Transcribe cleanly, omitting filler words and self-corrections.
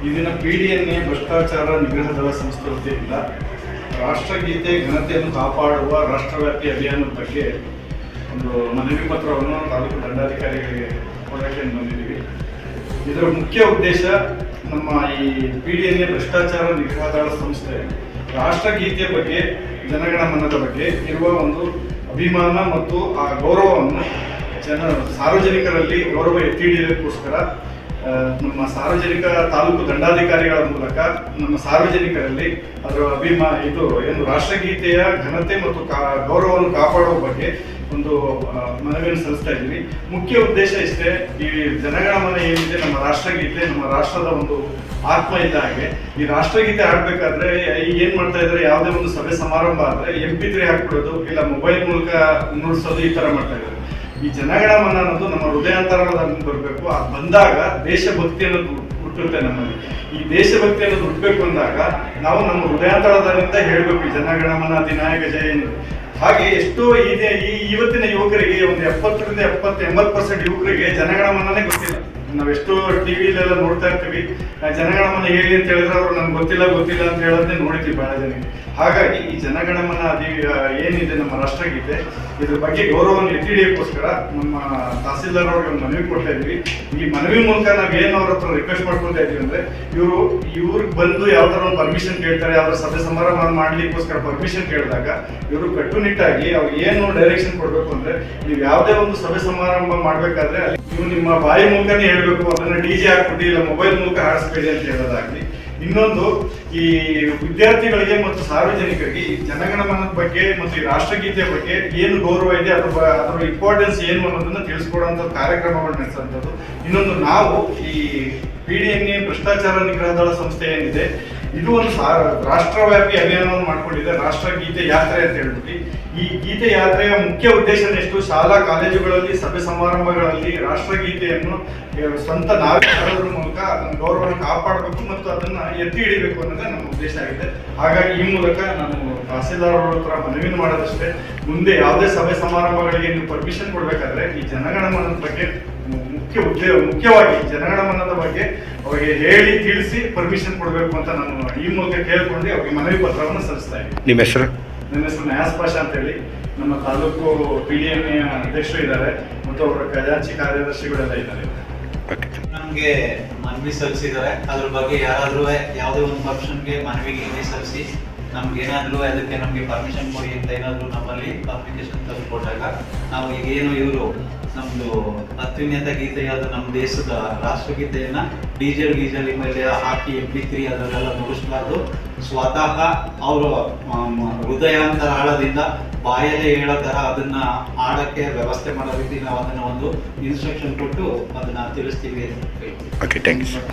ಇದನ್ನ PDNA ಭ್ರಷ್ಟಾಚಾರ ನಿಗ್ರಹ ದಳ ಸಂಸ್ಥೆ ವತಿಯಿಂದ ರಾಷ್ಟ್ರಗೀತೆ ಘನತೆಯನ್ನು ಕಾಪಾಡುವ ರಾಷ್ಟ್ರವ್ಯಾಪಿ ಅಭಿಯಾನದ ಬಗ್ಗೆ ಒಂದು ಮನವಿ ಪತ್ರವನ್ನು ತಾಲೂಕು ದಂಡಾಧಿಕಾರಿಗಳಿಗೆ ಕೊಡಕ್ಕೆ ಬಂದಿದ್ದೀವಿ. ಇದರ ಮುಖ್ಯ ಉದ್ದೇಶ ನಮ್ಮ ಈ PDNA ಭ್ರಷ್ಟಾಚಾರ ನಿಗ್ರಹ ದಳ ಸಂಸ್ಥೆ ರಾಷ್ಟ್ರಗೀತೆಯ ಬಗ್ಗೆ, ಜನಗಣಮನದ ಬಗ್ಗೆ ಇರುವ ಒಂದು ಅಭಿಮಾನ ಮತ್ತು ಆ ಗೌರವವನ್ನು ಸಾರ್ವಜನಿಕರಲ್ಲಿ ಗೌರವ ಎತ್ತಿ ಹಿಡಿಯೋದಕ್ಕೋಸ್ಕರ ನಮ್ಮ ಸಾರ್ವಜನಿಕ ತಾಲೂಕು ದಂಡಾಧಿಕಾರಿಗಳ ಮೂಲಕ ನಮ್ಮ ಸಾರ್ವಜನಿಕರಲ್ಲಿ ಅದರ ಏನು ರಾಷ್ಟ್ರಗೀತೆಯ ಘನತೆ ಮತ್ತು ಗೌರವವನ್ನು ಕಾಪಾಡುವ ಬಗ್ಗೆ ಒಂದು ಮನವಿಯನ್ನು ಸಲ್ಲಿಸ್ತಾ ಇದ್ದೀವಿ. ಮುಖ್ಯ ಉದ್ದೇಶ ಇಷ್ಟೇ, ಈ ಜನಗಣಮನ ಏನಿದೆ ನಮ್ಮ ರಾಷ್ಟ್ರಗೀತೆ, ನಮ್ಮ ರಾಷ್ಟ್ರದ ಒಂದು ಆತ್ಮ ಇದ್ದ ಹಾಗೆ ಈ ರಾಷ್ಟ್ರಗೀತೆ ಆಡ್ಬೇಕಾದ್ರೆ ಈಗ ಏನ್ ಮಾಡ್ತಾ ಇದ್ದಾರೆ, ಯಾವುದೇ ಒಂದು ಸಭೆ ಸಮಾರಂಭ ಆದ್ರೆ MP3 ಹಾಕ್ಬಿಡೋದು, ಇಲ್ಲ ಮೊಬೈಲ್ ಮೂಲಕ ನುಡಿಸೋದು, ಈ ತರ ಮಾಡ್ತಾ ಇದ್ದಾರೆ. ಈ ಜನಗಣಮನ ಅನ್ನೋದು ನಮ್ಮ ಹೃದಯಾಂತರದಲ್ಲಿ ಬರಬೇಕು. ಅದು ಬಂದಾಗ ದೇಶಭಕ್ತಿ ಅನ್ನೋದು ಹುಟ್ಟುತ್ತೆ ನಮ್ಮಲ್ಲಿ. ಈ ದೇಶಭಕ್ತಿ ಅನ್ನೋದು ಹುಟ್ಟಬೇಕು ಅಂದಾಗ ನಾವು ನಮ್ಮ ಹೃದಯಾಂತರದಿಂದ ಹೇಳ್ಬೇಕು ಈ ಜನಗಣಮನ ಅಧಿನಾಯಕ ಜಯ ಎನ್ನುವುದು. ಹಾಗೆ ಎಷ್ಟೋ ಇದೆ ಇವತ್ತಿನ ಯುವಕರಿಗೆ ಒಂದು 70-80% ಯುವಕರಿಗೆ ಜನಗಣಮನನೇ ಗೊತ್ತಿಲ್ಲ. ನಾವೆಷ್ಟೋ ಟಿವಿಲೆಲ್ಲ ನೋಡ್ತಾ ಇರ್ತೀವಿ, ಜನಗಣಮನ ಹೇಳಿ ಅಂತ ಹೇಳಿದ್ರೆ ಅವರು ನಮ್ಗೆ ಗೊತ್ತಿಲ್ಲ ಅಂತ ಹೇಳೋದನ್ನೇ ನೋಡಿತೀವಿ ಬಹಳ ಜನಕ್ಕೆ. ಹಾಗಾಗಿ ಈ ಜನಗಣಮನ ಏನಿದೆ ನಮ್ಮ ರಾಷ್ಟ್ರಗೀತೆ, ಇದ್ರ ಬಗ್ಗೆ ಗೌರವವನ್ನು ಎತ್ತಿ ಹಿಡಿಯೋಕ್ಕೋಸ್ಕರ ನಮ್ಮ ತಹಸೀಲ್ದಾರ್ ಅವ್ರಿಗೆ ಒಂದು ಮನವಿ ಕೊಡ್ತಾ ಇದ್ವಿ. ಈ ಮನವಿ ಮೂಲಕ ನಾವು ಏನು ಅವ್ರ ಹತ್ರ ರಿಕ್ವೆಸ್ಟ್ ಮಾಡ್ಕೊಳ್ತಾ ಇದೀವಿ ಅಂದ್ರೆ, ಇವ್ರಿಗೆ ಬಂದು ಯಾವ ತರ ಒಂದು ಪರ್ಮಿಷನ್ ಕೇಳ್ತಾರೆ, ಯಾವ್ದಾರ ಸಭೆ ಸಮಾರಂಭ ಮಾಡ್ಲಿಕ್ಕೋಸ್ಕರ ಪರ್ಮಿಷನ್ ಕೇಳಿದಾಗ ಇವರು ಕಟ್ಟುನಿಟ್ಟಾಗಿ ಅವ್ರಿಗೆ ಏನು ಡೈರೆಕ್ಷನ್ ಕೊಡ್ಬೇಕು ಅಂದ್ರೆ, ನೀವು ಯಾವುದೇ ಒಂದು ಸಭೆ ಸಮಾರಂಭ ಮಾಡ್ಬೇಕಾದ್ರೆ ಅಲ್ಲಿ ನೀವು ನಿಮ್ಮ ಬಾಯಿ ಮೂಲಕನೇ ಹೇಳ್ಬೇಕು, ಅದನ್ನ DJ ಹಾಕ್ಬಿಟ್ಟು ಇಲ್ಲ ಮೊಬೈಲ್ ಮೂಲಕ ಹಾಡಿಸ್ಬೇಡಿ ಅಂತ ಹೇಳೋದಾಗ್ಲಿ. ಇನ್ನೊಂದು, ಈ ವಿದ್ಯಾರ್ಥಿಗಳಿಗೆ ಮತ್ತು ಸಾರ್ವಜನಿಕರಿಗೆ ಈ ಜನಗಣಮನದ ಬಗ್ಗೆ ಮತ್ತು ಈ ರಾಷ್ಟ್ರಗೀತೆಯ ಬಗ್ಗೆ ಏನು ಗೌರವ ಇದೆ, ಅದರ ಇಂಪಾರ್ಟೆನ್ಸ್ ಏನು ಅನ್ನೋದನ್ನ ತಿಳಿಸ್ಕೊಡುವಂತ ಕಾರ್ಯಕ್ರಮಗಳು ನಡೆಸುವಂಥದ್ದು. ಇನ್ನೊಂದು, ನಾವು ಈ PDNA ಭ್ರಷ್ಟಾಚಾರ ನಿಗ್ರಹ ದಳ ಸಂಸ್ಥೆ ಏನಿದೆ, ಇದು ಒಂದು ರಾಷ್ಟ್ರವ್ಯಾಪಿ ಅಭಿಯಾನವನ್ನು ಮಾಡ್ಕೊಂಡಿದೆ, ರಾಷ್ಟ್ರಗೀತೆ ಯಾತ್ರೆ ಅಂತ ಹೇಳ್ಬಿಟ್ಟು. ಈ ಗೀತೆ ಯಾತ್ರೆಯ ಮುಖ್ಯ ಉದ್ದೇಶ ಎಷ್ಟು, ಶಾಲಾ ಕಾಲೇಜುಗಳಲ್ಲಿ ಸಭೆ ಸಮಾರಂಭಗಳಲ್ಲಿ ರಾಷ್ಟ್ರಗೀತೆಯನ್ನು ಸ್ವಂತ ನಾವೇ ಹಾಡೋದ್ರ ಮೂಲಕ ಅದನ್ನ ಗೌರವವನ್ನು ಕಾಪಾಡಬೇಕು ಮತ್ತು ಅದನ್ನ ಎತ್ತಿ ಹಿಡಿಬೇಕು ಅನ್ನೋದೇ ನಮ್ಮ ಉದ್ದೇಶ ಆಗಿದೆ. ಹಾಗಾಗಿ ಈ ಮೂಲಕ ನಾನು ತಹಸೀಲ್ದಾರ್ ಅವರ ಹತ್ರ ಮನವಿ ಮಾಡೋದಷ್ಟೇ, ಮುಂದೆ ಯಾವುದೇ ಸಭೆ ಸಮಾರಂಭಗಳಿಗೆ ನೀವು ಪರ್ಮಿಷನ್ ಕೊಡ್ಬೇಕಾದ್ರೆ ಈ ಜನಗಣಮನದ ಬಗ್ಗೆ ಮುಖ್ಯವಾಗಿ ಜನಗಣಮನದ ಬಗ್ಗೆ ಅವರಿಗೆ ಹೇಳಿ ತಿಳಿಸಿ ಪರ್ಮಿಷನ್ ಕೊಡಬೇಕು ಅಂತ ನಾನು ಈ ಮೂಲಕ ಕೇಳ್ಕೊಂಡು ಅವ್ರಿಗೆ ಮನವಿ ಪತ್ರವನ್ನು ಸಲ್ಲಿಸ್ತಾ ಇದ್ದೀನಿ. ನಿಮ್ಮ ಹೆಸರು? ನನ್ನ ಹೆಸರು ನ್ಯಾಸ್ ಪಾಷಾ ಅಂತ ಹೇಳಿ. ನಮ್ಮ ತಾಲೂಕು PDNA ಅಧ್ಯಕ್ಷರು ಇದ್ದಾರೆ ಮತ್ತು ಅವರ ಖಜಾಂಚಿ ಕಾರ್ಯದರ್ಶಿಗಳೆಲ್ಲ ಇದ್ದಾರೆ. ನಮಗೆ ಮನವಿ ಸಲ್ಲಿಸಿದ್ದಾರೆ. ಅದ್ರ ಬಗ್ಗೆ ಯಾರಾದ್ರೂ ಯಾವುದೇ ಒಂದು ಫಂಕ್ಷನ್ಗೆ ಮನವಿಗೆ ಸಲ್ಲಿಸಿ ನಮ್ಗೇನಾದ್ರೂ ಅದಕ್ಕೆ ನಮಗೆ ಪರ್ಮಿಷನ್ ಕೊಡಿ ಅಂತ ಏನಾದ್ರು ನಮ್ಮಲ್ಲಿ ಅಪ್ಲಿಕೇಶನ್ ತಂದುಕೊಟ್ಟಾಗ ನಾವು ಈಗೇನು ಇವರು ನಮ್ದು ಅತ್ಯುನ್ನತ ಗೀತೆಯಾದ ನಮ್ಮ ದೇಶದ ರಾಷ್ಟ್ರಗೀತೆಯನ್ನ ಡೀಜೆಲ್ ಮೇಲೆ ಹಾಕಿ MP3 ಅದನ್ನೆಲ್ಲ ನುಡಿಸ್ಬಾರ್ದು, ಸ್ವತಃ ಅವರು ಹೃದಯಾಂತರ ಆಳದಿಂದ ಬಾಯಲ್ಲೇ ಹೇಳೋ ತರ ಅದನ್ನ ಆಡಕ್ಕೆ ವ್ಯವಸ್ಥೆ ಮಾಡೋ ರೀತಿ ನಾವು ಅದನ್ನ ಒಂದು ಇನ್ಸ್ಟ್ರಕ್ಷನ್ ಕೊಟ್ಟು ಅದನ್ನ ತಿಳಿಸ್ತೀವಿ. Okay, thank you.